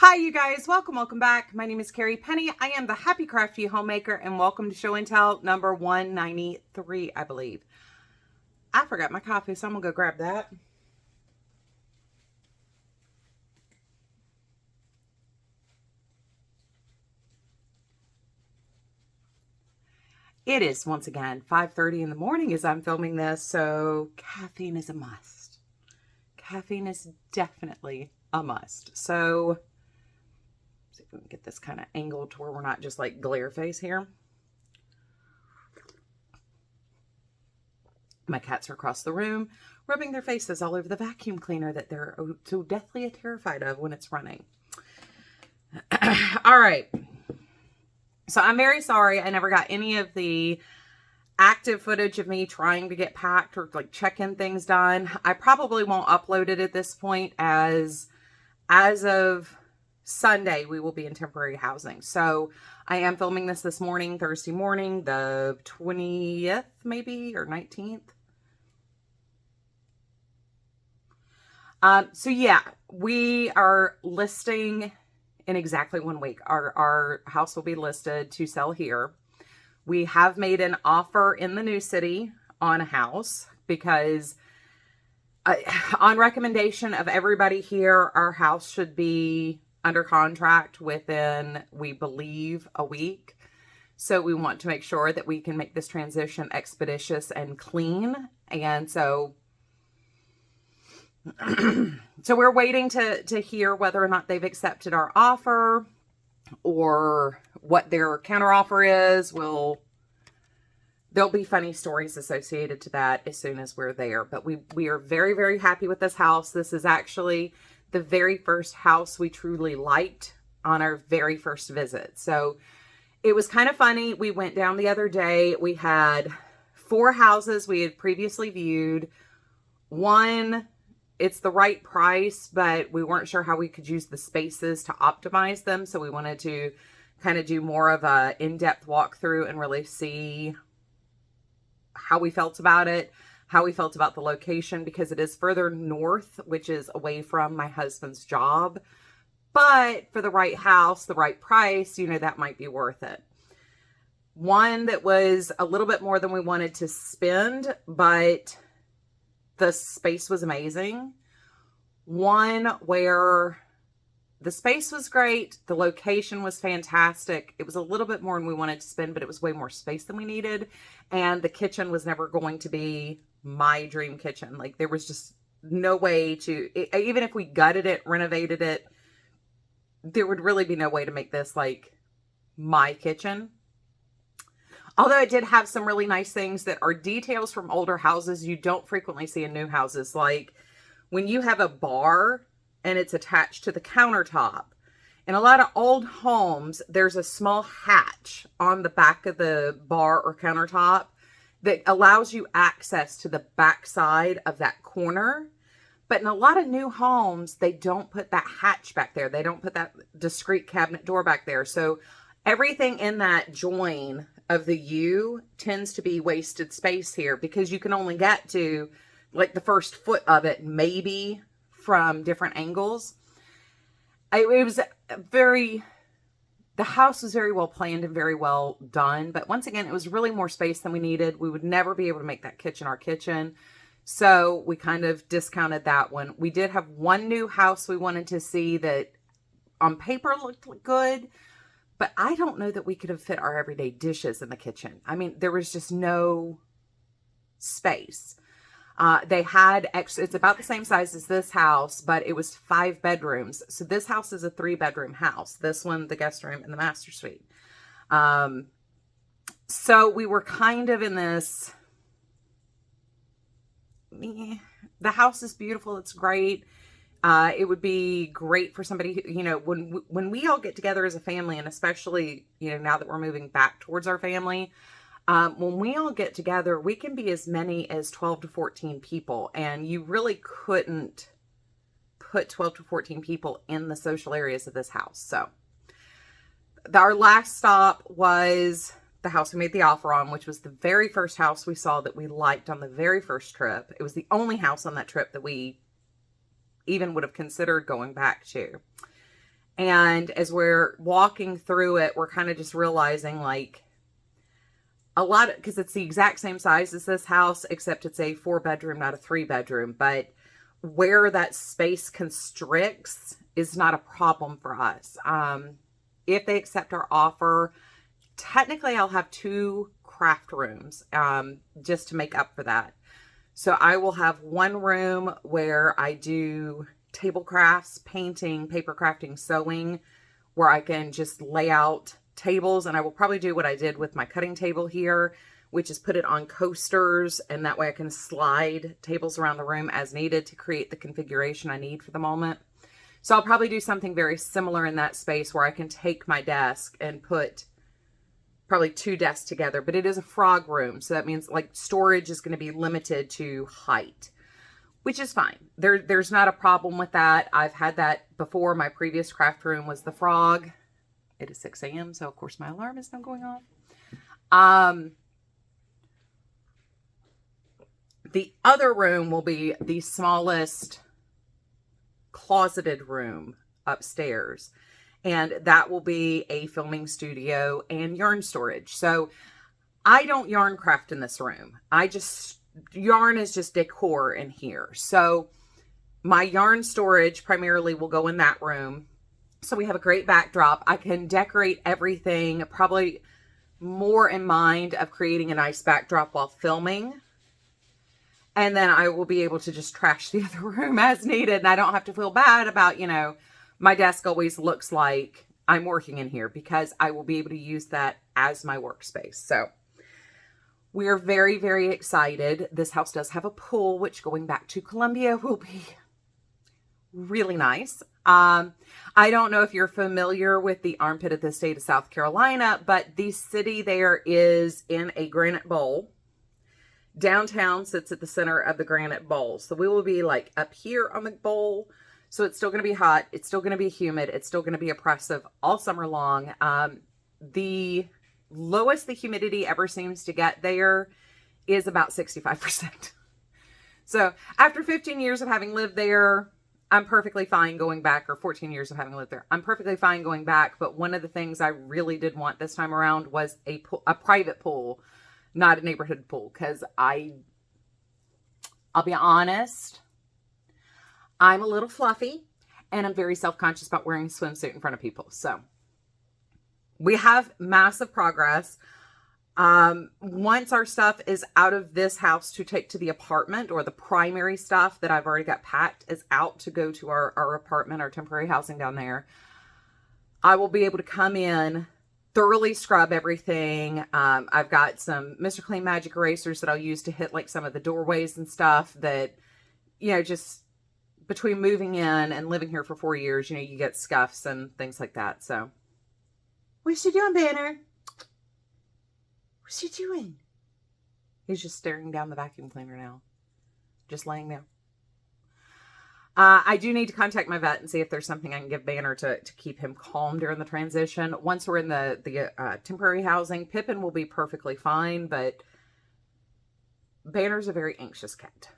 Hi you guys, welcome back. My name is Carrie Penny. I am the Happy Crafty Homemaker and welcome to Show and Tell number 193, I believe. I forgot my coffee, so I'm gonna go grab that. It is once again 5:30 in the morning as I'm filming this, so caffeine is a must. Caffeine is definitely a must. So see if we can get this kind of angled to where we're not just like glare face here. My cats are across the room, rubbing their faces all over the vacuum cleaner that they're so deathly terrified of when it's running. All right. So I'm very sorry I never got any of the active footage of me trying to get packed or like check-in things done. I probably won't upload it at this point as of Sunday, we will be in temporary housing. So I am filming this morning, Thursday morning, the 20th maybe, or 19th. So yeah, we are listing in exactly 1 week. Our house will be listed to sell here. We have made an offer in the new city on a house because on recommendation of everybody here, our house should be under contract within, we believe, a week. So we want to make sure that we can make this transition expeditious and clean. And so we're waiting to hear whether or not they've accepted our offer or what their counteroffer is. There'll be funny stories associated to that as soon as we're there. But we are very, very happy with this house. This is actually the very first house we truly liked on our very first visit. So it was kind of funny. We went down the other day. We had 4 houses we had previously viewed. One, it's the right price, but we weren't sure how we could use the spaces to optimize them. So we wanted to kind of do more of a in-depth walkthrough and really see how we felt about it, how we felt about the location, because it is further north, which is away from my husband's job. But for the right house, the right price, that might be worth it. One that was a little bit more than we wanted to spend, but the space was amazing. One where the space was great. The location was fantastic. It was a little bit more than we wanted to spend, but it was way more space than we needed. And the kitchen was never going to be my dream kitchen. Like there was just no way to, even if we gutted it, renovated it, there would really be no way to make this like my kitchen. Although it did have some really nice things that are details from older houses you don't frequently see in new houses. Like when you have a bar and it's attached to the countertop. In a lot of old homes, there's a small hatch on the back of the bar or countertop that allows you access to the back side of that corner. But in a lot of new homes, they don't put that hatch back there. They don't put that discreet cabinet door back there. So everything in that join of the U tends to be wasted space here because you can only get to like the first foot of it, maybe from different angles. The house was very well planned and very well done. But once again, it was really more space than we needed. We would never be able to make that kitchen our kitchen. So we kind of discounted that one. We did have one new house we wanted to see that on paper looked good. But I don't know that we could have fit our everyday dishes in the kitchen. I mean, there was just no space. They had it's about the same size as this house, but it was 5 bedrooms. So this house is a 3-bedroom house. This one, the guest room and the master suite. So we were kind of in this, the house is beautiful. It's great. It would be great for somebody who, when we all get together as a family, and especially, now that we're moving back towards our family, when we all get together, we can be as many as 12 to 14 people, and you really couldn't put 12 to 14 people in the social areas of this house. So our last stop was the house we made the offer on, which was the very first house we saw that we liked on the very first trip. It was the only house on that trip that we even would have considered going back to. And as we're walking through it, we're kind of just realizing like a lot, because it's the exact same size as this house, except it's a 4-bedroom, not a 3-bedroom. But where that space constricts is not a problem for us. If they accept our offer, technically I'll have 2 craft rooms just to make up for that. So I will have one room where I do table crafts, painting, paper crafting, sewing, where I can just lay out tables. And I will probably do what I did with my cutting table here, which is put it on coasters. And that way I can slide tables around the room as needed to create the configuration I need for the moment. So I'll probably do something very similar in that space where I can take my desk and put probably 2 desks together, but it is a frog room. So that means like storage is going to be limited to height, which is fine. There's not a problem with that. I've had that before. My previous craft room was the frog. It is 6 a.m. So of course my alarm is now going off. The other room will be the smallest closeted room upstairs. And that will be a filming studio and yarn storage. So I don't yarn craft in this room. Yarn is just decor in here. So my yarn storage primarily will go in that room. So we have a great backdrop. I can decorate everything, probably more in mind of creating a nice backdrop while filming. And then I will be able to just trash the other room as needed. And I don't have to feel bad about, my desk always looks like I'm working in here, because I will be able to use that as my workspace. So we are very, very excited. This house does have a pool, which going back to Columbia will be really nice. I don't know if you're familiar with the armpit of the state of South Carolina, but the city there is in a granite bowl. Downtown sits at the center of the granite bowl. So we will be like up here on the bowl. So it's still going to be hot. It's still going to be humid. It's still going to be oppressive all summer long. The lowest the humidity ever seems to get there is about 65%. So after 15 years of having lived there, I'm perfectly fine going back, or 14 years of having lived there. I'm perfectly fine going back. But one of the things I really did want this time around was a private pool, not a neighborhood pool. Because I'll be honest, I'm a little fluffy and I'm very self-conscious about wearing a swimsuit in front of people. So we have massive progress. Once our stuff is out of this house to take to the apartment, or the primary stuff that I've already got packed is out to go to our apartment, our temporary housing down there, I will be able to come in, thoroughly scrub everything. I've got some Mr. Clean Magic erasers that I'll use to hit like some of the doorways and stuff that, just between moving in and living here for 4 years, you get scuffs and things like that. So, what's she doing, Banner? What's she doing? He's just staring down the vacuum cleaner now. Just laying there. I do need to contact my vet and see if there's something I can give Banner to keep him calm during the transition. Once we're in the temporary housing, Pippin will be perfectly fine, but Banner's a very anxious cat.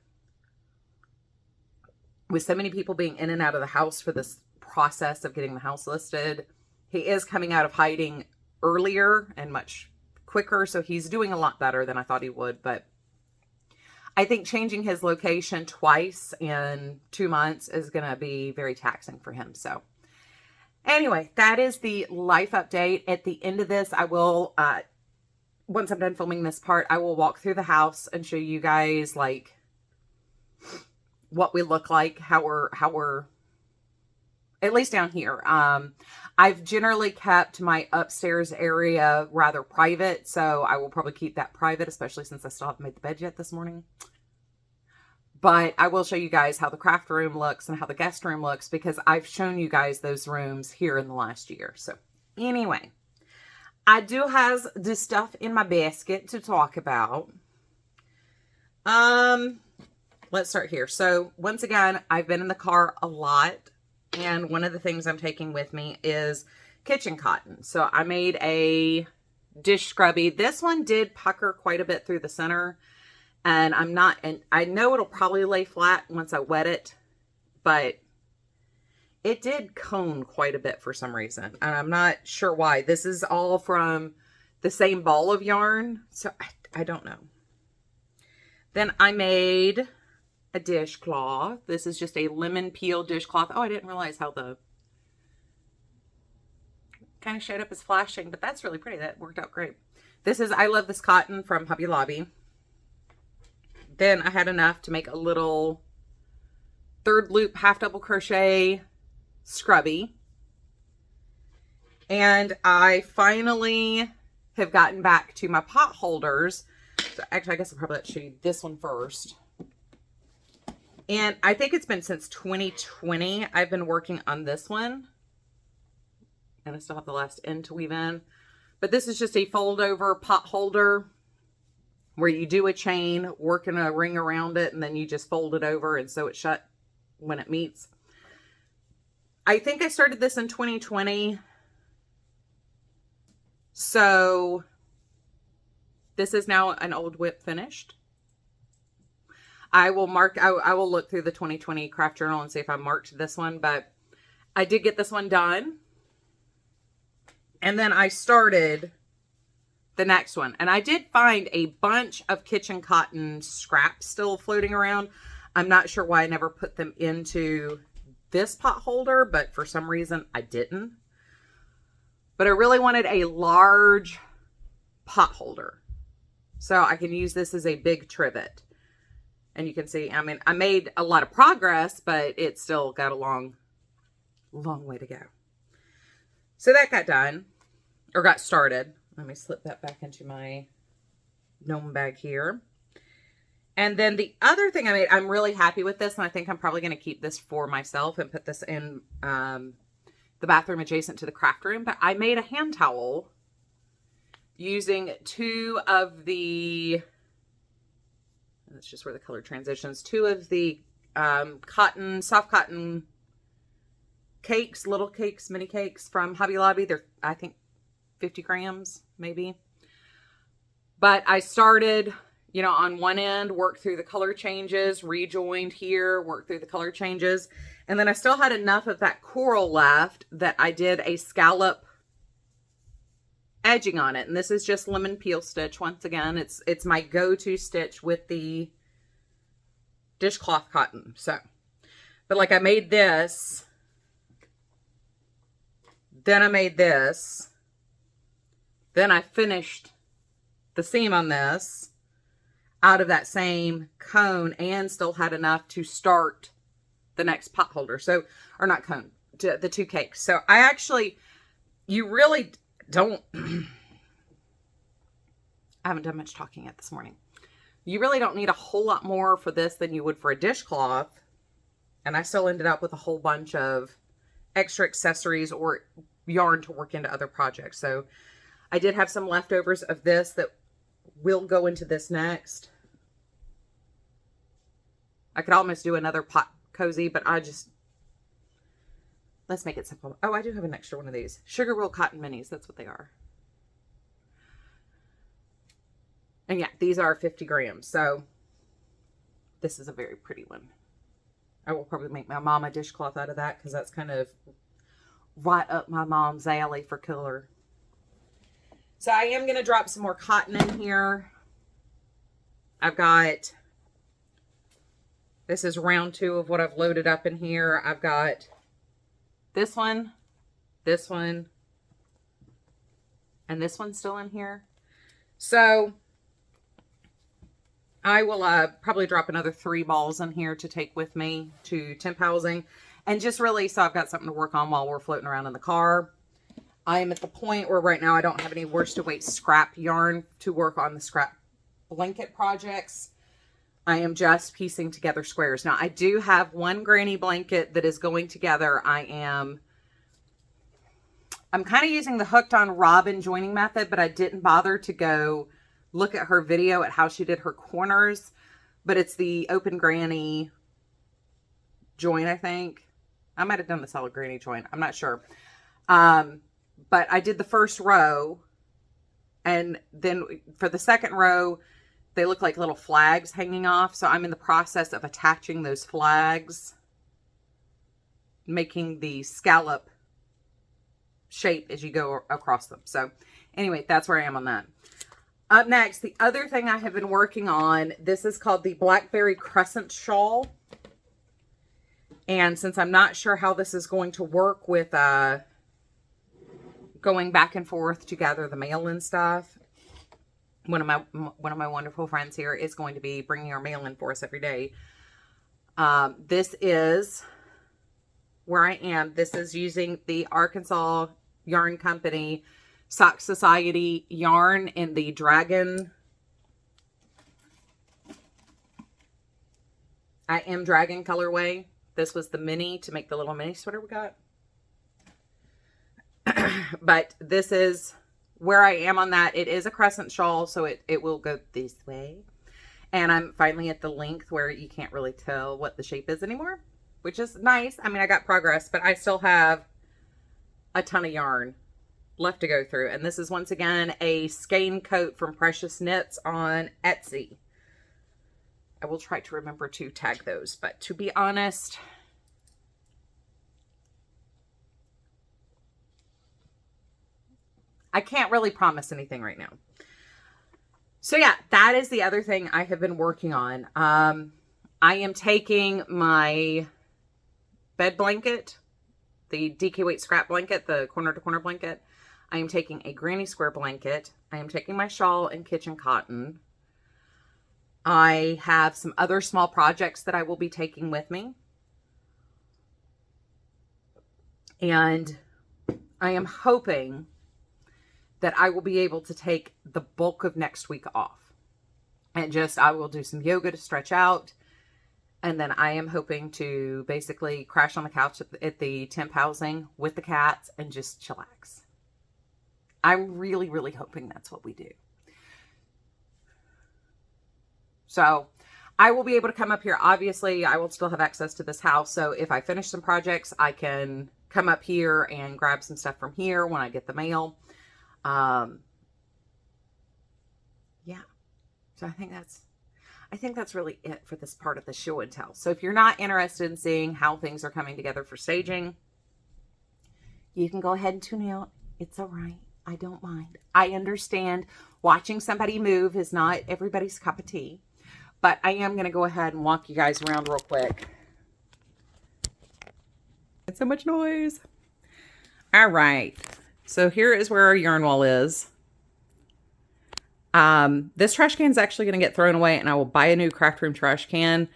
With so many people being in and out of the house for this process of getting the house listed, he is coming out of hiding earlier and much quicker. So he's doing a lot better than I thought he would. But I think changing his location twice in 2 months is going to be very taxing for him. So anyway, that is the life update. At the end of this, I will, once I'm done filming this part, I will walk through the house and show you guys like what we look like, how we're at least down here. I've generally kept my upstairs area rather private, so I will probably keep that private, especially since I still haven't made the bed yet this morning. But I will show you guys how the craft room looks and how the guest room looks, because I've shown you guys those rooms here in the last year. So anyway, I do have this stuff in my basket to talk about. Let's start here. So once again, I've been in the car a lot, and one of the things I'm taking with me is kitchen cotton. So I made a dish scrubby. This one did pucker quite a bit through the center, and I know it'll probably lay flat once I wet it, but it did cone quite a bit for some reason. And I'm not sure why. This is all from the same ball of yarn. So I don't know. Then I made a dishcloth. This is just a lemon peel dishcloth. Oh, I didn't realize how the kind of showed up as flashing, but that's really pretty. That worked out great. This is, I love this cotton from Hobby Lobby. Then I had enough to make a little 3rd loop half double crochet scrubby. And I finally have gotten back to my pot holders. So actually, I guess I'll probably have to show you this one first. And I think it's been since 2020 I've been working on this one. And I still have the last end to weave in. But this is just a fold over pot holder where you do a chain, working a ring around it, and then you just fold it over and sew it shut when it meets. I think I started this in 2020. So this is now an old WIP finished. I will look through the 2020 craft journal and see if I marked this one, but I did get this one done. And then I started the next one. And I did find a bunch of kitchen cotton scraps still floating around. I'm not sure why I never put them into this pot holder, but for some reason I didn't. But I really wanted a large pot holder, so I can use this as a big trivet. And you can see, I mean, I made a lot of progress, but it's still got a long way to go. So that got done, or got started. Let me slip that back into my gnome bag here. And then the other thing I made, I'm really happy with this, and I think I'm probably going to keep this for myself and put this in the bathroom adjacent to the craft room. But I made a hand towel using 2 of the, that's just where the color transitions, 2 of the soft cotton cakes, little cakes, mini cakes from Hobby Lobby. They're, I think, 50 grams maybe. But I started, you know, on one end, worked through the color changes, rejoined here, worked through the color changes. And then I still had enough of that coral left that I did a scallop edging on it. And this is just lemon peel stitch. Once again, it's my go-to stitch with the dishcloth cotton. So, but like I made this, then I made this, then I finished the seam on this out of that same cone and still had enough to start the next pot holder. So, or not cone, the 2 cakes. So I actually, you really don't, I haven't done much talking yet this morning. You really don't need a whole lot more for this than you would for a dishcloth. And I still ended up with a whole bunch of extra accessories or yarn to work into other projects. So I did have some leftovers of this that will go into this next. I could almost do another pot cozy, but let's make it simple. Oh, I do have an extra one of these. Sugar Roll Cotton Minis. That's what they are. And yeah, these are 50 grams. So this is a very pretty one. I will probably make my mom a dishcloth out of that because that's kind of right up my mom's alley for color. So I am going to drop some more cotton in here. I've got, this is round 2 of what I've loaded up in here. I've got this one, and this one's still in here. So I will probably drop another 3 balls in here to take with me to temp housing. And just really so I've got something to work on while we're floating around in the car. I am at the point where right now I don't have any worsted weight scrap yarn to work on the scrap blanket projects. I am just piecing together squares. Now I do have one granny blanket that is going together. I'm kind of using the hooked on Robin joining method, but I didn't bother to go look at her video at how she did her corners. But it's the open granny join, I think. I might have done the solid granny join. I'm not sure. But I did the first row, and then for the second row, they look like little flags hanging off. So I'm in the process of attaching those flags making the scallop shape as you go across them. So anyway, that's where I am on that. Up next, the other thing I have been working on, this is called the Blackberry Crescent Shawl. And since I'm not sure how this is going to work with going back and forth to gather the mail and stuff, one of my wonderful friends here is going to be bringing our mail in for us every day. This is where I am. This is using the Arkansas Yarn Company Sock Society yarn in the Dragon. I am Dragon colorway. This was the mini to make the little mini sweater we got. But this is where I am on that. It is a crescent shawl, so it will go this way. And I'm finally at the length where you can't really tell what the shape is anymore, which is nice. I mean, I got progress, but I still have a ton of yarn left to go through. And this is once again a skein coat from Precious Knits on Etsy. I will try to remember to tag those, but to be honest, I can't really promise anything right now. So yeah, that is the other thing I have been working on. I am taking my bed blanket, the DK Weight scrap blanket, the corner to corner blanket. I am taking a granny square blanket. I am taking my shawl and kitchen cotton. I have some other small projects that I will be taking with me. And I am hoping that I will be able to take the bulk of next week off. And I will do some yoga to stretch out. And then I am hoping to basically crash on the couch at the temp housing with the cats and just chillax. I'm really, really hoping that's what we do. So I will be able to come up here. Obviously, I will still have access to this house. So if I finish some projects, I can come up here and grab some stuff from here when I get the mail. Yeah. So I think that's really it for this part of the show and tell. So if you're not interested in seeing how things are coming together for staging, you can go ahead and tune out. It's all right. I don't mind. I understand watching somebody move is not everybody's cup of tea, but I am going to go ahead and walk you guys around real quick. It's so much noise. All right. So here is where our yarn wall is. This trash can is actually going to get thrown away and I will buy a new craft room trash can.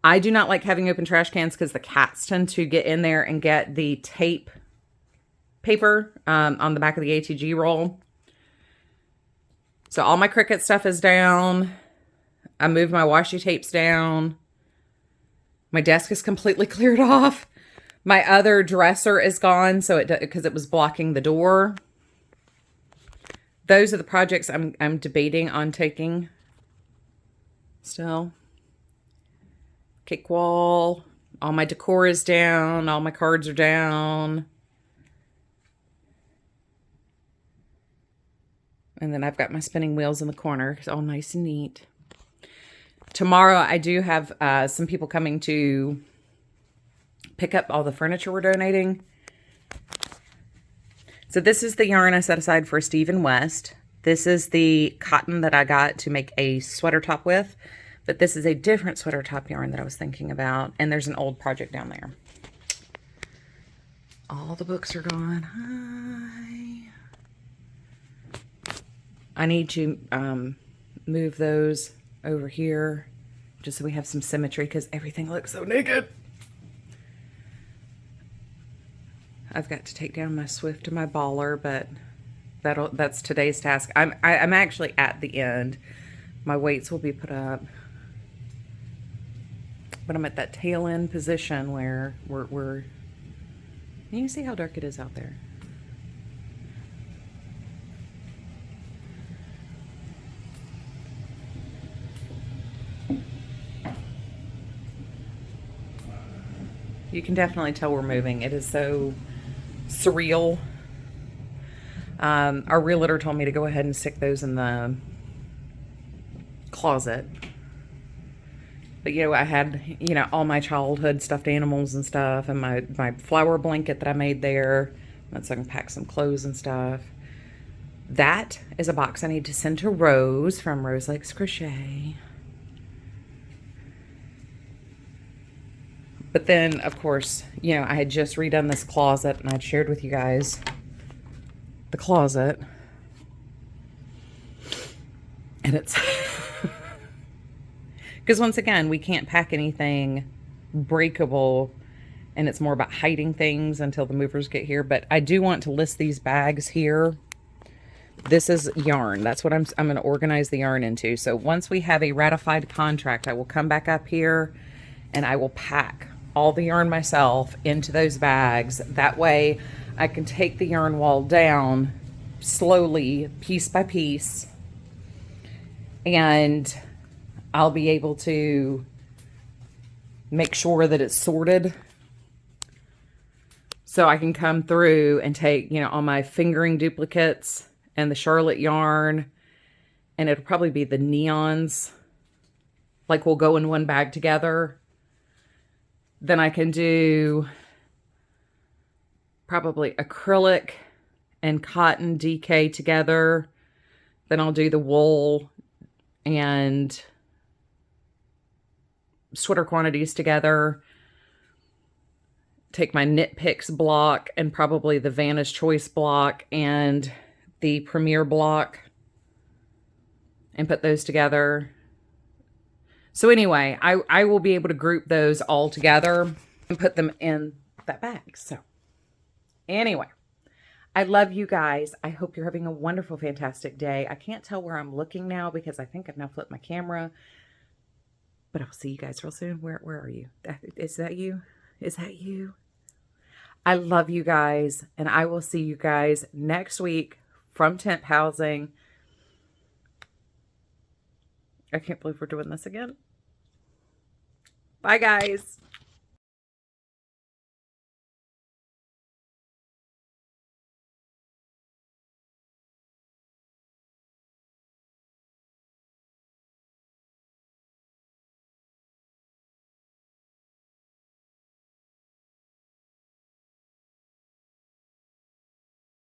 I do not like having open trash cans because the cats tend to get in there and get the tape paper on the back of the ATG roll. So all my Cricut stuff is down. I moved my washi tapes down. My desk is completely cleared off. My other dresser is gone, so because it was blocking the door. Those are the projects I'm debating on taking. Still, cake wall. All my decor is down. All my cards are down. And then I've got my spinning wheels in the corner. It's all nice and neat. Tomorrow I do have some people coming to pick up all the furniture we're donating. So this is the yarn I set aside for Steve West. This is the cotton that I got to make a sweater top with. But this is a different sweater top yarn that I was thinking about. And there's an old project down there. All the books are gone. Hi. I need to move those over here just so we have some symmetry because everything looks so naked. I've got to take down my Swift and my Baller, but that's today's task. I'm actually at the end. My weights will be put up. But I'm at that tail end position where we're you can see how dark it is out there. You can definitely tell we're moving. It is so surreal. Our realtor told me to go ahead and stick those in the closet But, you know, I had, you know, all my childhood stuffed animals and stuff, and my flower blanket that I made there. So I can pack some clothes and stuff. That is a box I need to send to Rose from Rose Likes Crochet. But then, of course, you know, I had just redone this closet, and I'd shared with you guys the closet. And it's... Because once again, we can't pack anything breakable, and it's more about hiding things until the movers get here. But I do want to list these bags here. This is yarn. That's what I'm going to organize the yarn into. So once we have a ratified contract, I will come back up here and I will pack all the yarn myself into those bags. That way I can take the yarn wall down slowly, piece by piece, and I'll be able to make sure that it's sorted. So I can come through and take, you know, all my fingering duplicates and the Charlotte yarn, and it'll probably be the neons, like will go in one bag together. Then I can do probably acrylic and cotton DK together. Then I'll do the wool and sweater quantities together. Take my Knit Picks block and probably the Vanna's Choice block and the Premier block and put those together. So anyway, I will be able to group those all together and put them in that bag. So anyway, I love you guys. I hope you're having a wonderful, fantastic day. I can't tell where I'm looking now because I think I've now flipped my camera. But I'll see you guys real soon. Where are you? Is that you? Is that you? I love you guys. And I will see you guys next week from Tent Housing. I can't believe we're doing this again. Bye, guys.